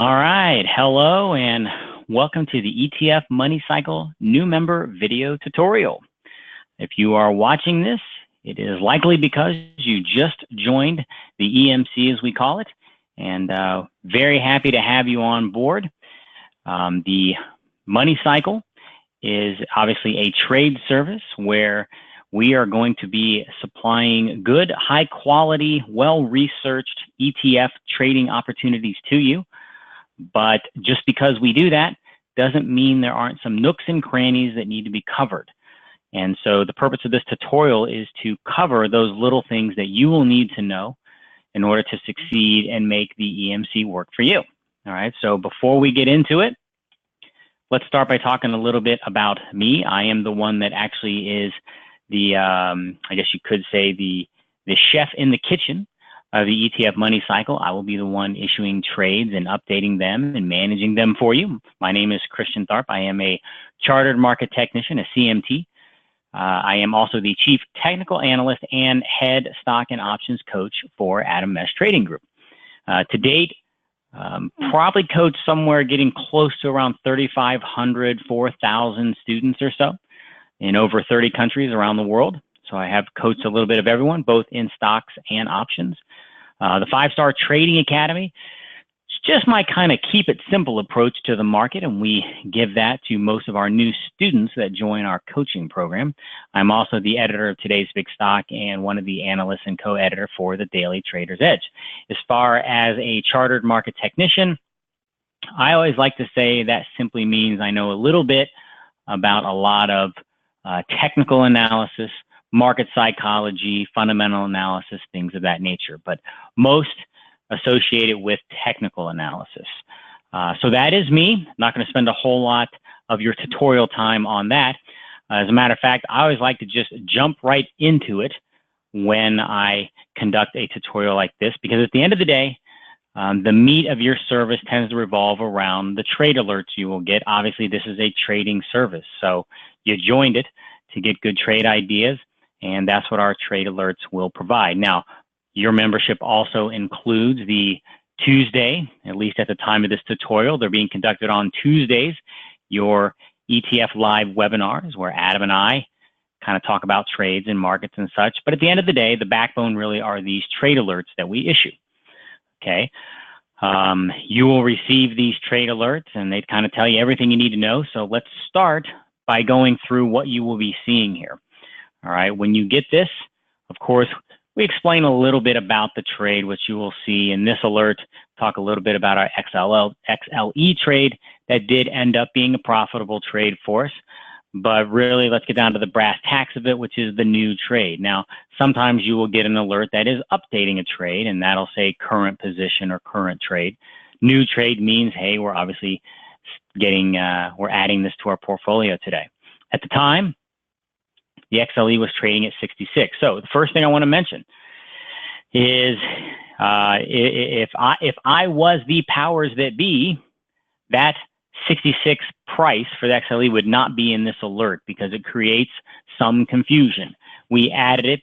All right, hello and welcome to the ETF Money Cycle new member video tutorial. If you are watching this, it is likely because you just joined the EMC as we call it, and very happy to have you on board. The Money Cycle is obviously a trade service where we are going to be supplying good, high quality, well-researched ETF trading opportunities to you. But just because we do that doesn't mean there aren't some nooks and crannies that need to be covered. And so the purpose of this tutorial is to cover those little things that you will need to know in order to succeed and make the EMC work for you. All right, so before we get into it, let's start by talking a little bit about me. I am the one that actually is the, I guess you could say the chef in the kitchen of the ETF Money Cycle. I will be the one issuing trades and updating them and managing them for you. My name is Christian Tharp. I am a chartered market technician, a CMT. I am also the chief technical analyst and head stock and options coach for Adam Mesh Trading Group. To date, probably coached somewhere getting close to around 3,500, 4,000 students or so in over 30 countries around the world. So I have coached a little bit of everyone, both in stocks and options. The 5-Star Trading Academy, it's just my kind of keep it simple approach to the market, and we give that to most of our new students that join our coaching program. I'm also the editor of Today's Big Stock and one of the analysts and co-editor for the Daily Trader's Edge. As far as a chartered market technician, I always like to say that simply means I know a little bit about a lot of technical analysis, market psychology, fundamental analysis, things of that nature, but most associated with technical analysis. So that is me. I'm not going to spend a whole lot of your tutorial time on that. As a matter of fact, I always like to just jump right into it when I conduct a tutorial like this, because at the end of the day, the meat of your service tends to revolve around the trade alerts you will get. Obviously, this is a trading service, so you joined it to get good trade ideas, and that's what our trade alerts will provide. Now, your membership also includes the Tuesday, at least at the time of this tutorial, they're being conducted on Tuesdays, your ETF live webinars where Adam and I kind of talk about trades and markets and such. But at the end of the day, the backbone really are these trade alerts that we issue. Okay. You will receive these trade alerts and they kind of tell you everything you need to know. So let's start by going through what you will be seeing here. All right, when you get this, of course, we explain a little bit about the trade, which you will see in this alert, talk a little bit about our XLE trade that did end up being a profitable trade for us. But really, let's get down to the brass tacks of it, which is the new trade. Now, sometimes you will get an alert that is updating a trade, and that'll say current position or current trade. New trade means, hey, we're obviously getting, we're adding this to our portfolio today. At the time, the XLE was trading at 66. So the first thing I want to mention is if I was the powers that be, that 66 price for the XLE would not be in this alert because it creates some confusion. We added it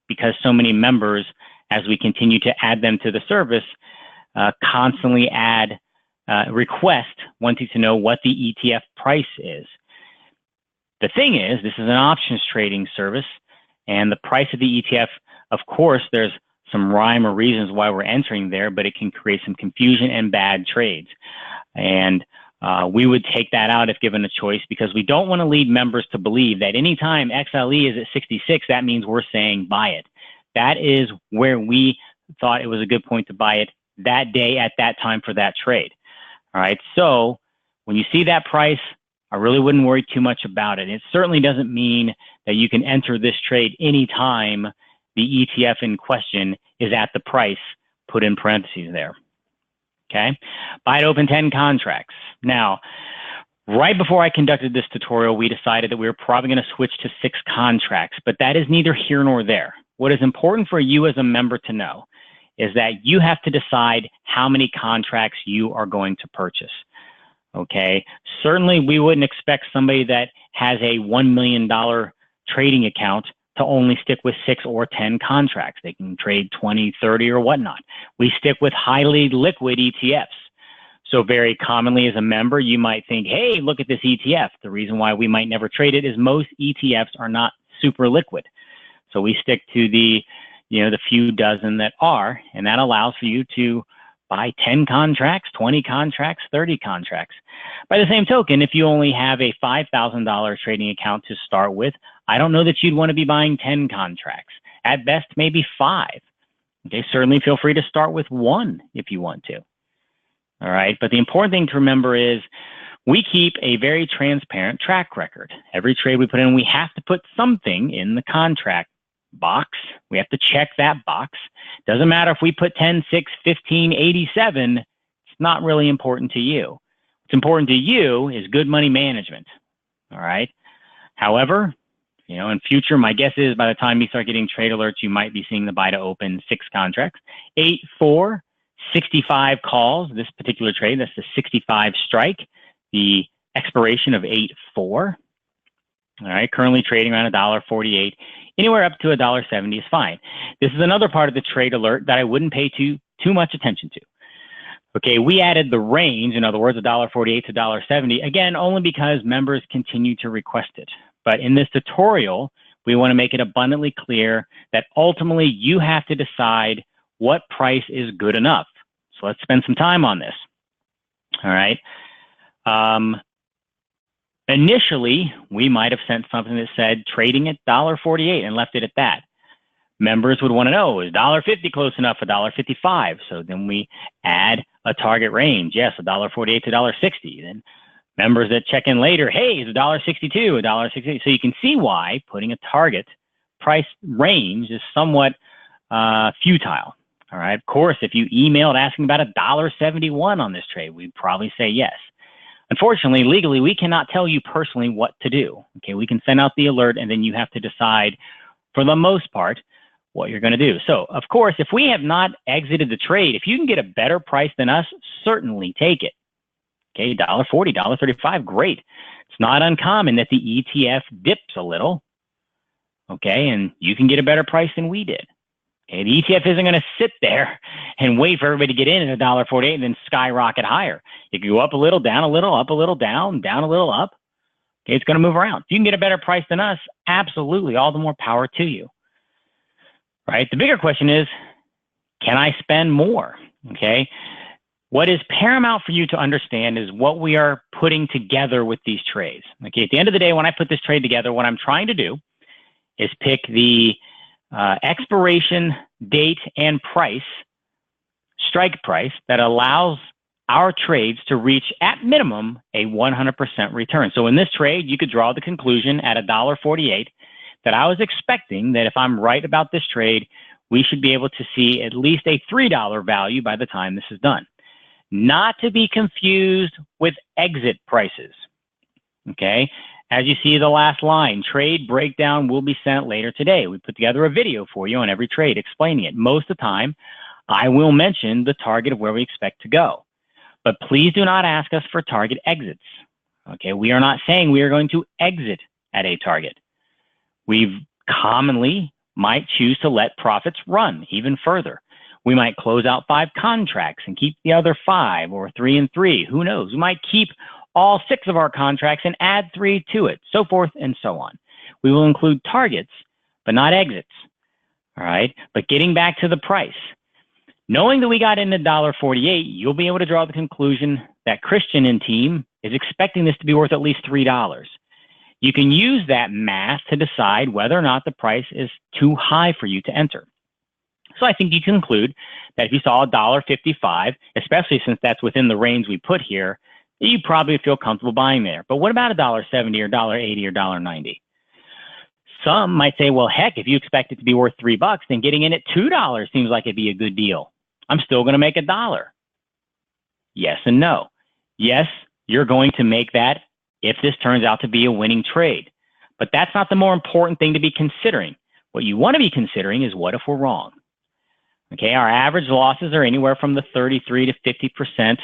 because so many members, as we continue to add them to the service, constantly add request wanting to know what the ETF price is. The thing is, this is an options trading service, and the price of the ETF, of course, there's some rhyme or reasons why we're entering there, but it can create some confusion and bad trades. And we would take that out if given a choice, because we don't want to lead members to believe that anytime XLE is at 66, that means we're saying buy it. That is where we thought it was a good point to buy it that day at that time for that trade. All right, so when you see that price, I really wouldn't worry too much about it. It certainly doesn't mean that you can enter this trade anytime the ETF in question is at the price put in parentheses there. Okay, buy it open 10 contracts. Now, right before I conducted this tutorial, we decided that we were probably going to switch to 6 contracts, but that is neither here nor there. What is important for you as a member to know is that you have to decide how many contracts you are going to purchase. Okay, certainly we wouldn't expect somebody that has a $1 million trading account to only stick with 6 or 10 contracts. They can trade 20, 30 or whatnot. We stick with highly liquid ETFs. So very commonly as a member, you might think, hey, look at this ETF. The reason why we might never trade it is most ETFs are not super liquid. So we stick to the few dozen that are, and that allows for you to buy 10 contracts, 20 contracts, 30 contracts. By the same token, if you only have a $5,000 trading account to start with, I don't know that you'd want to be buying 10 contracts. At best, maybe 5. Okay, certainly feel free to start with 1 if you want to. All right, but the important thing to remember is we keep a very transparent track record. Every trade we put in, we have to put something in the contract box. We have to check that box. Doesn't matter if we put 10, 6, 15, 87. It's not really important to you. What's important to you is good money management. All right. However, in future, my guess is by the time you start getting trade alerts, you might be seeing the buy to open 6 contracts, 8-4, 65 calls. This particular trade, that's the 65 strike, the expiration of 8-4. All right. Currently trading around $1.48. Anywhere up to $1.70 is fine. This is another part of the trade alert that I wouldn't pay too much attention to. Okay, we added the range, in other words, $1.48 to $1.70, again, only because members continue to request it. But in this tutorial, we want to make it abundantly clear that ultimately you have to decide what price is good enough. So let's spend some time on this. All right. Initially, we might have sent something that said trading at $1.48 and left it at that. Members would want to know, is $1.50 close enough, $1.55? So then we add a target range. Yes, $1.48 to $1.60. Then members that check in later, hey, is $1.62, $1.60? So you can see why putting a target price range is somewhat futile. All right. Of course, if you emailed asking about $1.71 on this trade, we'd probably say yes. Unfortunately, legally, we cannot tell you personally what to do. Okay, we can send out the alert, and then you have to decide, for the most part, what you're going to do. So, of course, if we have not exited the trade, if you can get a better price than us, certainly take it. Okay, $1.40, $1.35, great. It's not uncommon that the ETF dips a little, okay, and you can get a better price than we did. Okay, the ETF isn't going to sit there and wait for everybody to get in at $1.48 and then skyrocket higher. It can go up a little, down a little, up a little, down a little, up. Okay, it's going to move around. If you can get a better price than us, absolutely, all the more power to you. Right? The bigger question is, can I spend more? Okay. What is paramount for you to understand is what we are putting together with these trades. Okay, at the end of the day, when I put this trade together, what I'm trying to do is pick the expiration date and price, strike price, that allows our trades to reach at minimum a 100% return. So in this trade, you could draw the conclusion at $1.48 that I was expecting that if I'm right about this trade, we should be able to see at least a $3 value by the time this is done. Not to be confused with exit prices. Okay. As you see the last line, trade breakdown will be sent later today. We put together a video for you on every trade explaining it. Most of the time, I will mention the target of where we expect to go. But please do not ask us for target exits. Okay, we are not saying we are going to exit at a target. We commonly might choose to let profits run even further. We might close out 5 contracts and keep the other 5 or 3 and 3. Who knows? We might keep all 6 of our contracts and add 3 to it, so forth and so on. We will include targets, but not exits. All right. But getting back to the price, knowing that we got in at $1.48, you'll be able to draw the conclusion that Christian and team is expecting this to be worth at least $3. You can use that math to decide whether or not the price is too high for you to enter. So I think you can conclude that if you saw $1.55, especially since that's within the range we put here, you probably feel comfortable buying there. But what about $1.70 or $1.80 or $1.90? Some might say, well, heck, if you expect it to be worth $3, then getting in at $2 seems like it'd be a good deal. I'm still going to make $1. Yes and no. Yes, you're going to make that if this turns out to be a winning trade. But that's not the more important thing to be considering. What you want to be considering is what if we're wrong? Okay, our average losses are anywhere from the 33 to 50%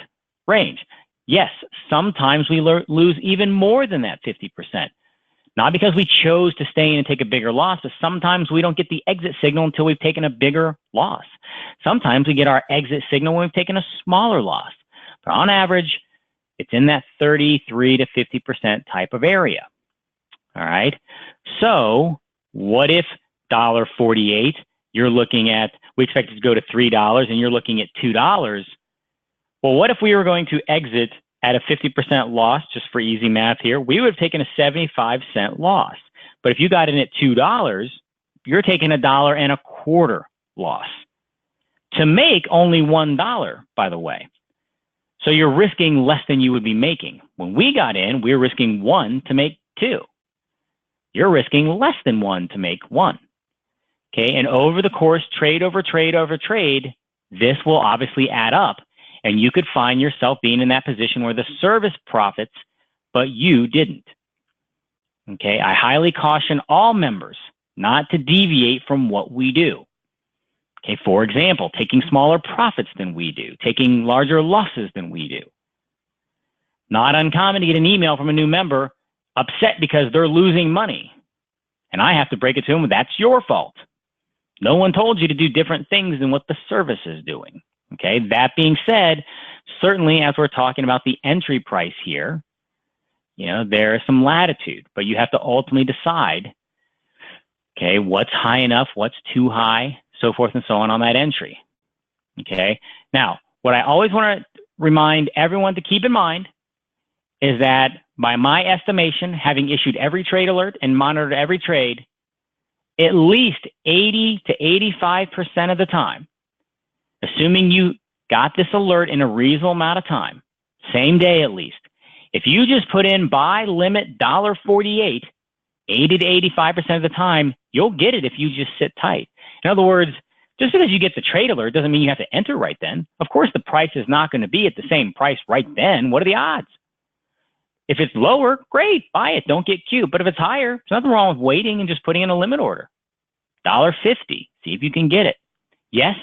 range. Yes, sometimes we lose even more than that 50%. Not because we chose to stay in and take a bigger loss, but sometimes we don't get the exit signal until we've taken a bigger loss. Sometimes we get our exit signal when we've taken a smaller loss. But on average, it's in that 33 to 50% type of area. All right. So what if $1.48, you're looking at, we expect it to go to $3 and you're looking at $2. Well, what if we were going to exit at a 50% loss, just for easy math here? We would have taken a 75-cent loss. But if you got in at $2, you're taking $1.25 loss to make only $1, by the way. So you're risking less than you would be making. When we got in, we were risking 1 to make 2. You're risking less than 1 to make 1. Okay, and over the course, trade over trade over trade, this will obviously add up, and you could find yourself being in that position where the service profits, but you didn't. Okay, I highly caution all members not to deviate from what we do. Okay, for example, taking smaller profits than we do, taking larger losses than we do. Not uncommon to get an email from a new member upset because they're losing money. And I have to break it to them, that's your fault. No one told you to do different things than what the service is doing. Okay, that being said, certainly as we're talking about the entry price here, you know, there is some latitude, but you have to ultimately decide, okay, what's high enough, what's too high, so forth and so on that entry. Okay, now, what I always want to remind everyone to keep in mind is that by my estimation, having issued every trade alert and monitored every trade, at least 80 to 85% of the time, assuming you got this alert in a reasonable amount of time, same day at least, if you just put in buy limit $1.48, 80 to 85% of the time, you'll get it if you just sit tight. In other words, just because you get the trade alert doesn't mean you have to enter right then. Of course, the price is not going to be at the same price right then. What are the odds? If it's lower, great, buy it. Don't get cute. But if it's higher, there's nothing wrong with waiting and just putting in a limit order. $1.50, see if you can get it. Yes,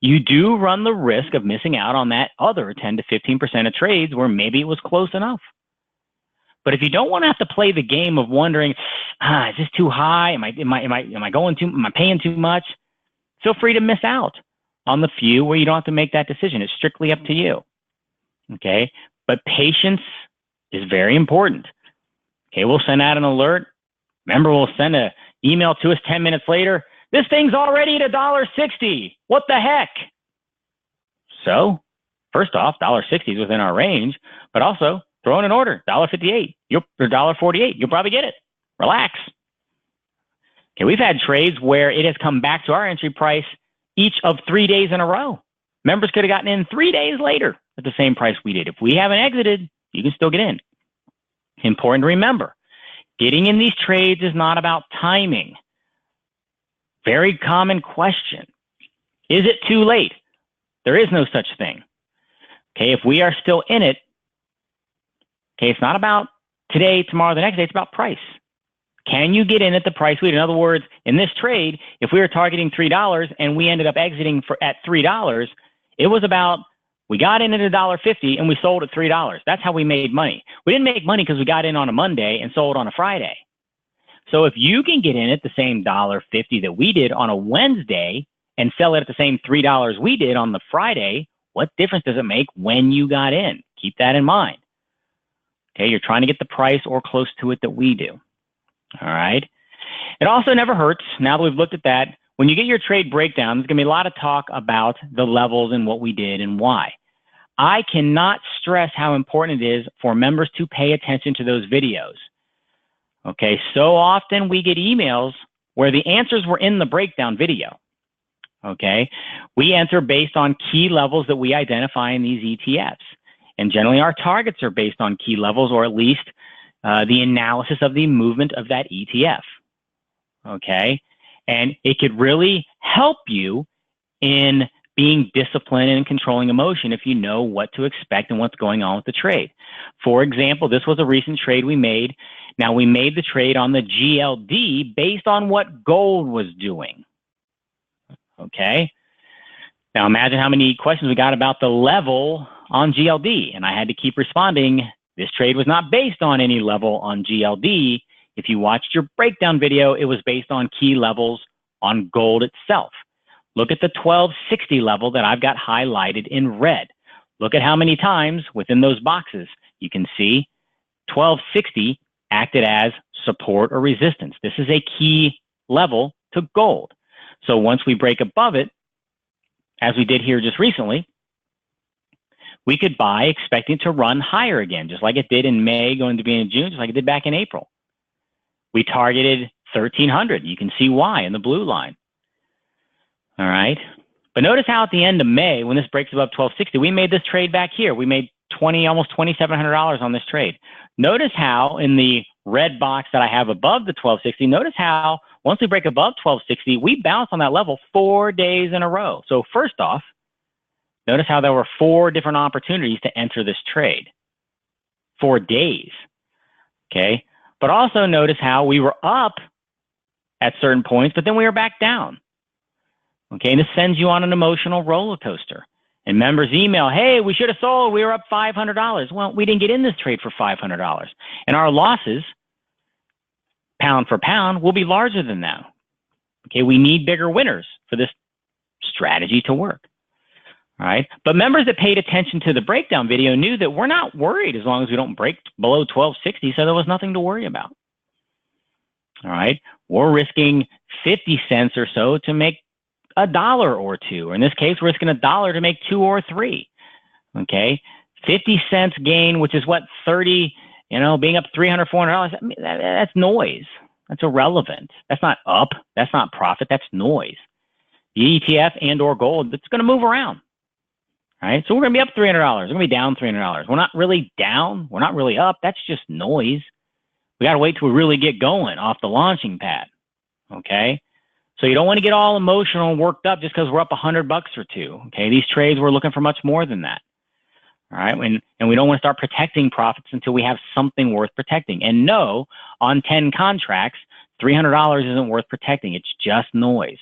you do run the risk of missing out on that other 10 to 15% of trades where maybe it was close enough. But if you don't want to have to play the game of wondering, is this too high? Am I paying too much? Feel free to miss out on the few where you don't have to make that decision. It's strictly up to you. Okay, but patience is very important. Okay, we'll send out an alert. Remember, we'll send an email to us 10 minutes later. This thing's already at $1.60. What the heck? So, first off, $1.60 is within our range, but also throw in an order, $1.58, or $1.48. You'll probably get it. Relax. Okay, we've had trades where it has come back to our entry price each of 3 days in a row. Members could have gotten in 3 days later at the same price we did. If we haven't exited, you can still get in. Important to remember, getting in these trades is not about timing. Very common question. Is it too late? There is no such thing. Okay, if we are still in it, okay, it's not about today, tomorrow, the next day, it's about price. Can you get in at the price we did? In other words, in this trade, if we were targeting $3 and we ended up exiting at $3, it was about, we got in at $1.50 and we sold at $3. That's how we made money. We didn't make money because we got in on a Monday and sold on a Friday. So if you can get in at the same $1.50 that we did on a Wednesday and sell it at the same $3 we did on the Friday, what difference does it make when you got in? Keep that in mind. Okay, you're trying to get the price or close to it that we do. All right. It also never hurts, now that we've looked at that, when you get your trade breakdown, there's going to be a lot of talk about the levels and what we did and why. I cannot stress how important it is for members to pay attention to those videos. Okay, so often we get emails where the answers were in the breakdown video. Okay, we enter based on key levels that we identify in these ETFs. And generally our targets are based on key levels, or at least the analysis of the movement of that ETF. Okay, and it could really help you in being disciplined and controlling emotion if you know what to expect and what's going on with the trade. For example, this was a recent trade we made. Now, we made the trade on the GLD based on what gold was doing. Okay. Now, imagine how many questions we got about the level on GLD, and I had to keep responding. This trade was not based on any level on GLD. If you watched your breakdown video, it was based on key levels on gold itself. Look at the 1260 level that I've got highlighted in red. look at how many times within those boxes you can see 1260 acted as support or resistance. This is a key level to gold. So once we break above it, as we did here just recently, we could buy expecting to run higher again, just like it did in May, going to be in June, just like it did back in April. We targeted 1300. You can see why in the blue line. All right. But notice how at the end of May, when this breaks above 1260, we made this trade back here. We made almost $2,700 on this trade. Notice how in the red box that I have above the 1260, notice how once we break above 1260, we bounce on that level 4 days in a row. So first off, notice how there were 4 different opportunities to enter this trade. 4 days. Okay. But also notice how we were up at certain points, but then we were back down. Okay. And this sends you on an emotional roller coaster. And members email, hey, we should have sold. We were up $500. Well, we didn't get in this trade for $500. And our losses, pound for pound, will be larger than that. Okay. We need bigger winners for this strategy to work. All right. But members that paid attention to the breakdown video knew that we're not worried as long as we don't break below 1260. So there was nothing to worry about. All right. We're risking 50 cents or so to make $1 or $2. Or in this case, we're risking $1 to make 2 or 3. Okay. 50 cents gain, which is what 30, being up $300, $400. I mean, that's noise. That's irrelevant. That's not up. That's not profit. That's noise. The ETF and or gold, it's going to move around. All right. So we're going to be up $300. We're going to be down $300. We're not really down. We're not really up. That's just noise. We got to wait till we really get going off the launching pad. Okay. So you don't want to get all emotional and worked up just because we're up $100 or $2. Okay. These trades, we're looking for much more than that. All right. And we don't want to start protecting profits until we have something worth protecting. And no, on 10 contracts, $300 isn't worth protecting. It's just noise.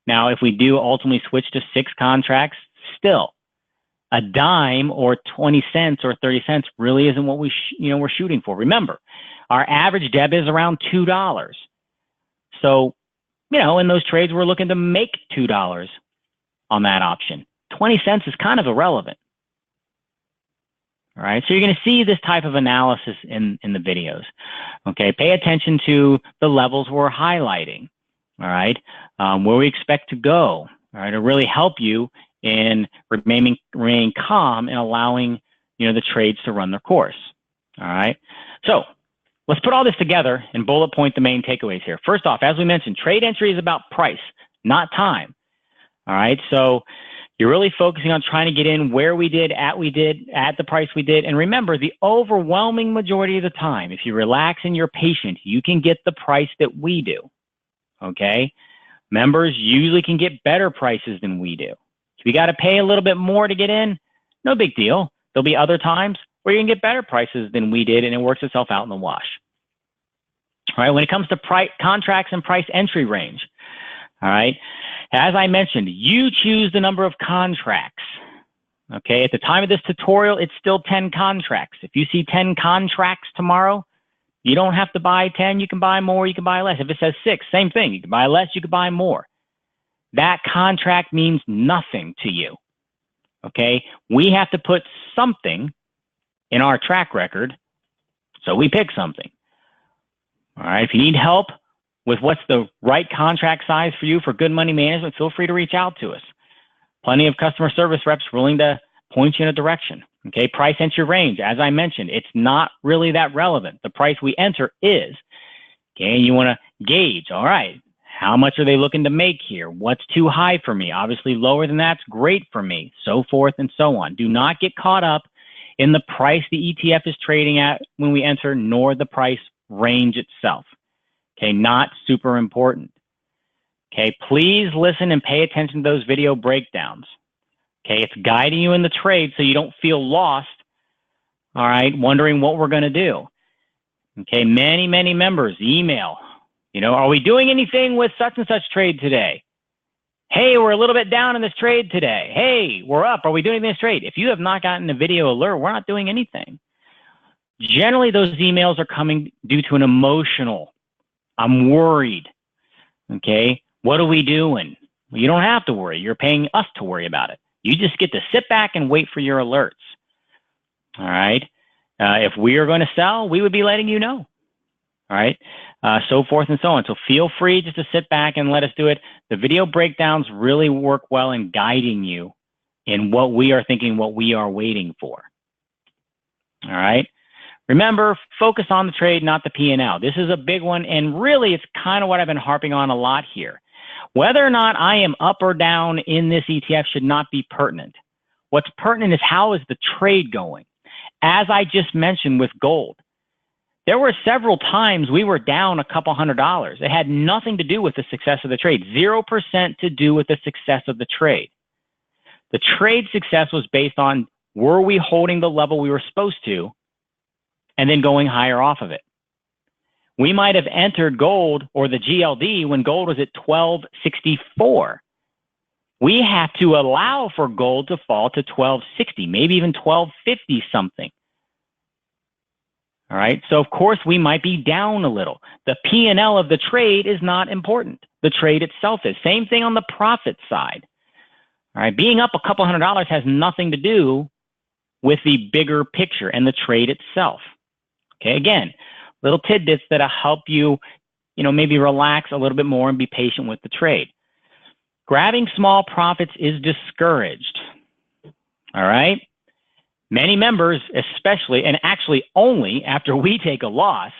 Now, if we do ultimately switch to 6 contracts, still a dime or 20 cents or 30 cents really isn't what we're shooting for. Remember, our average deb is around $2. So, in those trades, we're looking to make $2 on that option. 20 cents is kind of irrelevant. All right. So you're going to see this type of analysis in the videos. Okay. Pay attention to the levels we're highlighting. All right. Where we expect to go. All right. To really help you in remaining calm and allowing, the trades to run their course. All right. So let's put all this together and bullet point the main takeaways here. First off, as we mentioned, trade entry is about price, not time. All right. So you're really focusing on trying to get in where we did at the price we did. And remember, the overwhelming majority of the time, if you relax and you're patient, you can get the price that we do. Okay. Members usually can get better prices than we do. If you got to pay a little bit more to get in, no big deal. There'll be other times where you can get better prices than we did, and it works itself out in the wash. All right, when it comes to contracts and price entry range, all right, as I mentioned, you choose the number of contracts. Okay, at the time of this tutorial, it's still 10 contracts. If you see 10 contracts tomorrow, you don't have to buy 10. You can buy more, you can buy less. If it says 6, same thing. You can buy less, you can buy more. That contract means nothing to you. Okay, we have to put something in our track record, so we pick something. All right, if you need help with what's the right contract size for you for good money management, feel free to reach out to us. Plenty of customer service reps willing to point you in a direction. Okay, price entry range, as I mentioned, it's not really that relevant. The price we enter is. Okay, and you want to gauge, all right, how much are they looking to make here? What's too high for me? Obviously, lower than that's great for me, so forth and so on. Do not get caught up in the price the ETF is trading at when we enter, nor the price range itself. Okay, not super important. Okay, please listen and pay attention to those video breakdowns. Okay, it's guiding you in the trade so you don't feel lost, all right, wondering what we're going to do. Okay, many members email, are we doing anything with such and such trade today? Hey, we're a little bit down in this trade today. Hey, we're up. Are we doing this trade? If you have not gotten a video alert, we're not doing anything. Generally, those emails are coming due to an emotional, I'm worried. Okay, what are we doing? Well, you don't have to worry. You're paying us to worry about it. You just get to sit back and wait for your alerts. All right. If we are going to sell, we would be letting you know. All right. So forth and so on. So feel free just to sit back and let us do it. The video breakdowns really work well in guiding you in what we are thinking, what we are waiting for. All right. Remember, focus on the trade, not the P&L. This is a big one, and really it's kind of what I've been harping on a lot here. Whether or not I am up or down in this ETF should not be pertinent. What's pertinent is how is the trade going? As I just mentioned with gold, there were several times we were down a couple $100. It had nothing to do with the success of the trade, 0% to do with the success of the trade. The trade success was based on, were we holding the level we were supposed to, and then going higher off of it. We might have entered gold or the GLD when gold was at 1264. We have to allow for gold to fall to 1260, maybe even 1250 something. All right, so of course we might be down a little. The P&L of the trade is not important. The trade itself is. Same thing on the profit side. All right, being up a couple $100 has nothing to do with the bigger picture and the trade itself. Okay, again, little tidbits that'll help you, maybe relax a little bit more and be patient with the trade. Grabbing small profits is discouraged. All right. Many members, especially, and actually only after we take a loss,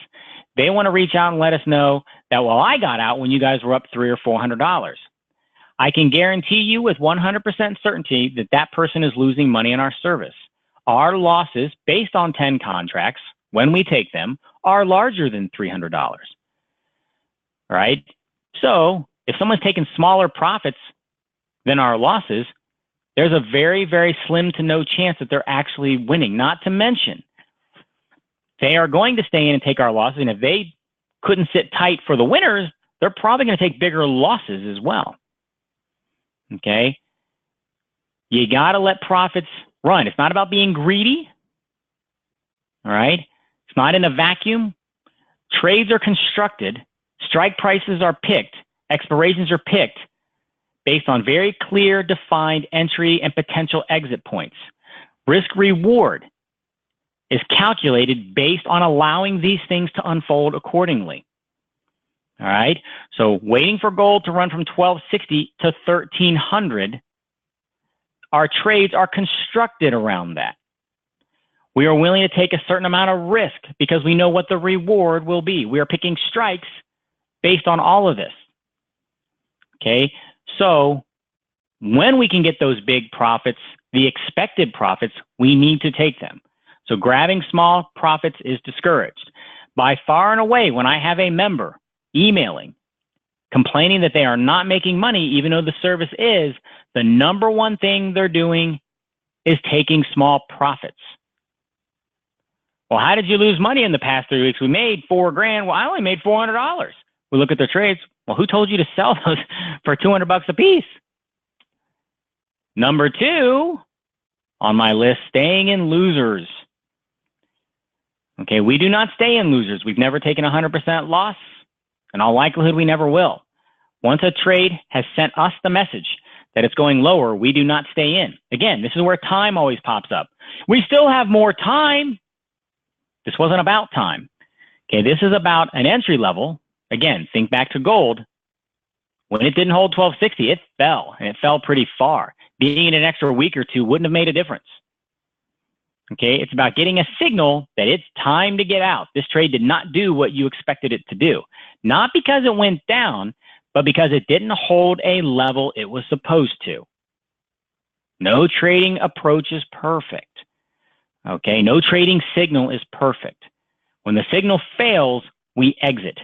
they want to reach out and let us know that, well, I got out when you guys were up $300 or $400. I can guarantee you with 100% certainty that that person is losing money in our service. Our losses, based on 10 contracts, when we take them, are larger than $300. All right? So if someone's taking smaller profits than our losses, there's a very, very slim to no chance that they're actually winning. Not to mention, they are going to stay in and take our losses, and if they couldn't sit tight for the winners, they're probably going to take bigger losses as well. Okay? You got to let profits run. It's not about being greedy. All right? It's not in a vacuum. Trades are constructed. Strike prices are picked. Expirations are picked based on very clear, defined entry and potential exit points. Risk reward is calculated based on allowing these things to unfold accordingly. All right. So waiting for gold to run from 1260 to 1300, our trades are constructed around that. We are willing to take a certain amount of risk because we know what the reward will be. We are picking strikes based on all of this. Okay. So when we can get those big profits, the expected profits, we need to take them. So grabbing small profits is discouraged. By far and away, when I have a member emailing, complaining that they are not making money, even though the service is, the number one thing they're doing is taking small profits. Well, how did you lose money in the past 3 weeks? We made $4,000. Well, I only made $400. We look at their trades. Well, who told you to sell those for $200 a piece? Number two on my list, staying in losers. Okay, we do not stay in losers. We've never taken 100% loss. In all likelihood, we never will. Once a trade has sent us the message that it's going lower, we do not stay in. Again, this is where time always pops up. We still have more time. This wasn't about time. Okay, this is about an entry level. Again, think back to gold. When it didn't hold 1260, it fell, and it fell pretty far. Being in an extra week or two wouldn't have made a difference. Okay, it's about getting a signal that it's time to get out. This trade did not do what you expected it to do. Not because it went down, but because it didn't hold a level it was supposed to. No trading approach is perfect. Okay, no trading signal is perfect. When the signal fails, we exit.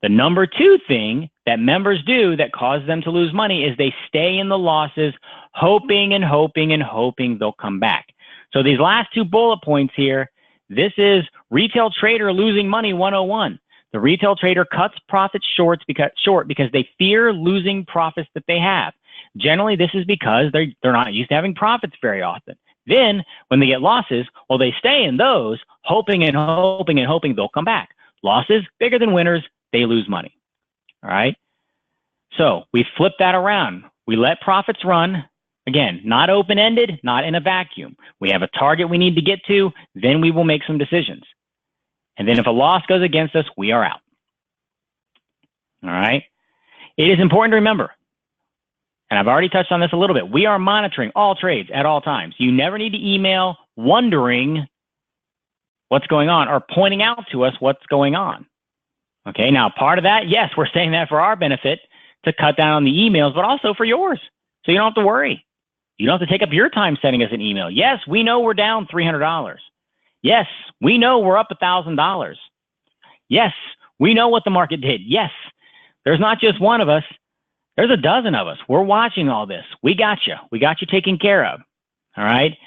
The number two thing that members do that causes them to lose money is they stay in the losses, hoping and hoping and hoping they'll come back. So these last two bullet points here, this is retail trader losing money 101. The retail trader cuts profits short because they fear losing profits that they have. Generally, this is because they're not used to having profits very often. Then, when they get losses, well, they stay in those, hoping and hoping and hoping they'll come back. Losses, bigger than winners, they lose money. All right? So we flip that around. We let profits run. Again, not open-ended, not in a vacuum. We have a target we need to get to, then we will make some decisions. And then if a loss goes against us, we are out. All right? It is important to remember, and I've already touched on this a little bit, we are monitoring all trades at all times. You never need to email wondering what's going on or pointing out to us what's going on. Okay, now part of that, yes, we're saying that for our benefit to cut down on the emails, but also for yours. So you don't have to worry. You don't have to take up your time sending us an email. Yes, we know we're down $300. Yes, we know we're up $1,000. Yes, we know what the market did. Yes, there's not just one of us. There's a dozen of us. We're watching all this. We got you. We got you taken care of. All right.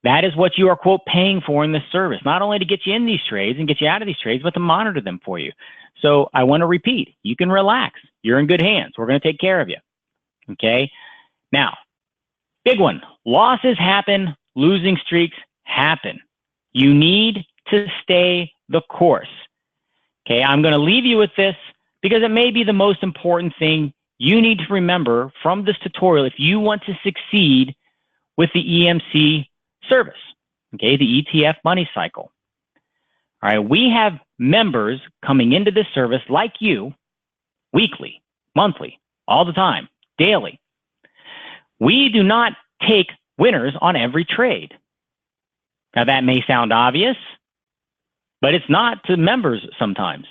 That is what you are, quote, paying for in this service, not only to get you in these trades and get you out of these trades, but to monitor them for you. So I want to repeat, you can relax. You're in good hands. We're going to take care of you. Okay. Now, big one, losses happen, losing streaks happen. You need to stay the course. Okay. I'm going to leave you with this because it may be the most important thing you need to remember from this tutorial if you want to succeed with the EMC service, okay, the ETF money cycle. All right, we have members coming into this service like you, weekly, monthly, all the time, daily. We do not take winners on every trade. Now that may sound obvious, but it's not to members sometimes.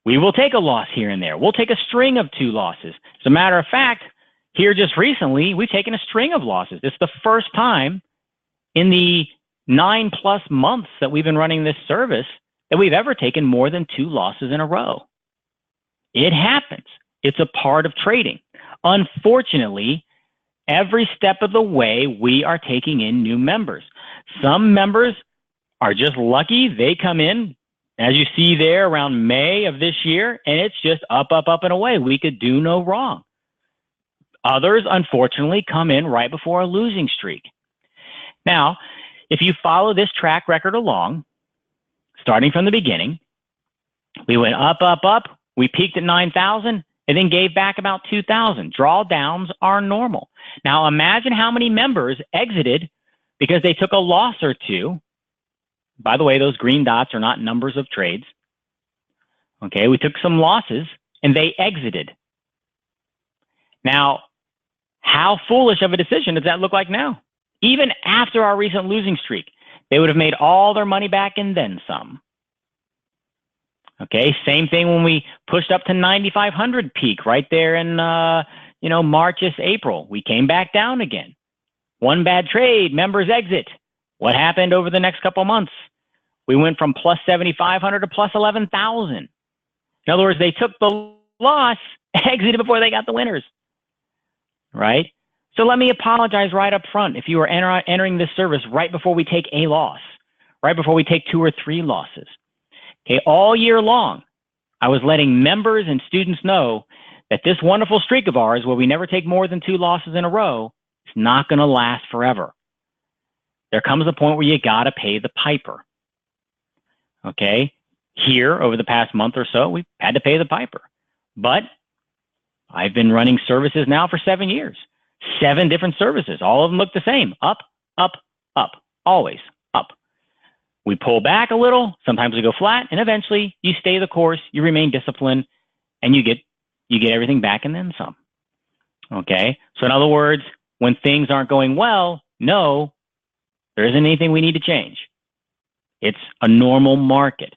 We will take a loss here and there. We'll take a string of 2 losses. As a matter of fact, here just recently, we've taken a string of losses. It's the first time in the 9+ months that we've been running this service that we've ever taken more than 2 losses in a row. It happens. It's a part of trading. Unfortunately, every step of the way, we are taking in new members. Some members are just lucky. They come in, as you see there, around May of this year, and it's just up, up, up, and away. We could do no wrong. Others, unfortunately, come in right before a losing streak. Now, if you follow this track record along, starting from the beginning, we went up, up, up. We peaked at 9,000 and then gave back about 2,000. Drawdowns are normal. Now, imagine how many members exited because they took a loss or 2. By the way, those green dots are not numbers of trades. Okay, we took some losses and they exited. Now, how foolish of a decision does that look like now? Even after our recent losing streak, they would have made all their money back and then some. Okay, same thing when we pushed up to 9,500 peak right there in March, April. We came back down again. One bad trade, members exit. What happened over the next couple months? We went from plus 7,500 to plus 11,000. In other words, they took the loss, exited before they got the winners, right? So let me apologize right up front if you are entering this service right before we take a loss, right before we take 2 or 3 losses. Okay, all year long, I was letting members and students know that this wonderful streak of ours, where we never take more than 2 losses in a row, is not going to last forever. There comes a point where you got to pay the piper. Okay, here over the past month or so, we've had to pay the piper. But I've been running services now for 7 years. 7 different services. All of them look the same. Up, up, up. Always up. We pull back a little. Sometimes we go flat. And eventually you stay the course. You remain disciplined. And you get everything back and then some. Okay? So in other words, when things aren't going well, no, there isn't anything we need to change. It's a normal market.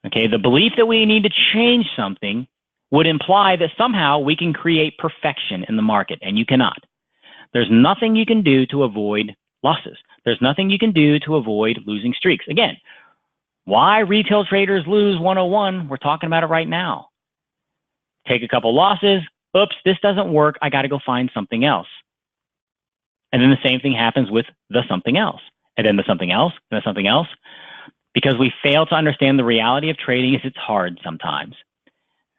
Okay? The belief that we need to change something would imply that somehow we can create perfection in the market, and you cannot. There's nothing you can do to avoid losses. There's nothing you can do to avoid losing streaks. Again, why retail traders lose 101, we're talking about it right now. Take a couple losses. Oops, this doesn't work. I got to go find something else. And then the same thing happens with the something else, and then the something else, and the something else. Because we fail to understand the reality of trading is it's hard sometimes.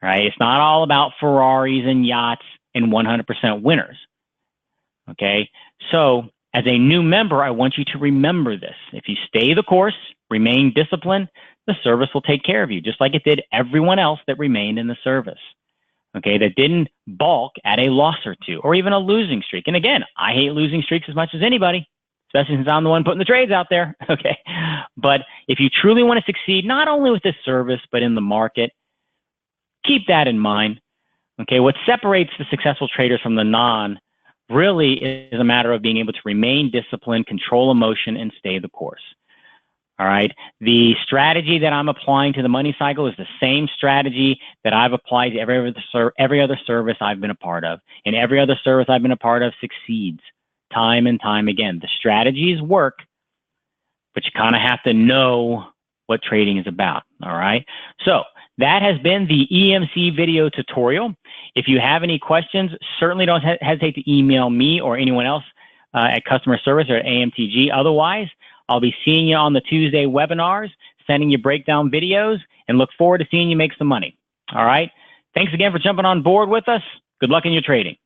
Right? It's not all about Ferraris and yachts and 100% winners. Okay? So as a new member, I want you to remember this. If you stay the course, remain disciplined, the service will take care of you, just like it did everyone else that remained in the service. okay, that didn't balk at a loss or two, or even a losing streak. And again, I hate losing streaks as much as anybody, especially since I'm the one putting the trades out there, okay? But if you truly want to succeed, not only with this service, but in the market, keep that in mind, okay? What separates the successful traders from the non really is a matter of being able to remain disciplined, control emotion, and stay the course. All right. The strategy that I'm applying to the money cycle is the same strategy that I've applied to every other service I've been a part of. And every other service I've been a part of succeeds time and time again. The strategies work, but you kind of have to know what trading is about. All right. So that has been the EMC video tutorial. If you have any questions, certainly don't hesitate to email me or anyone else at customer service or at AMTG. Otherwise, I'll be seeing you on the Tuesday webinars, sending you breakdown videos, and look forward to seeing you make some money. All right. Thanks again for jumping on board with us. Good luck in your trading.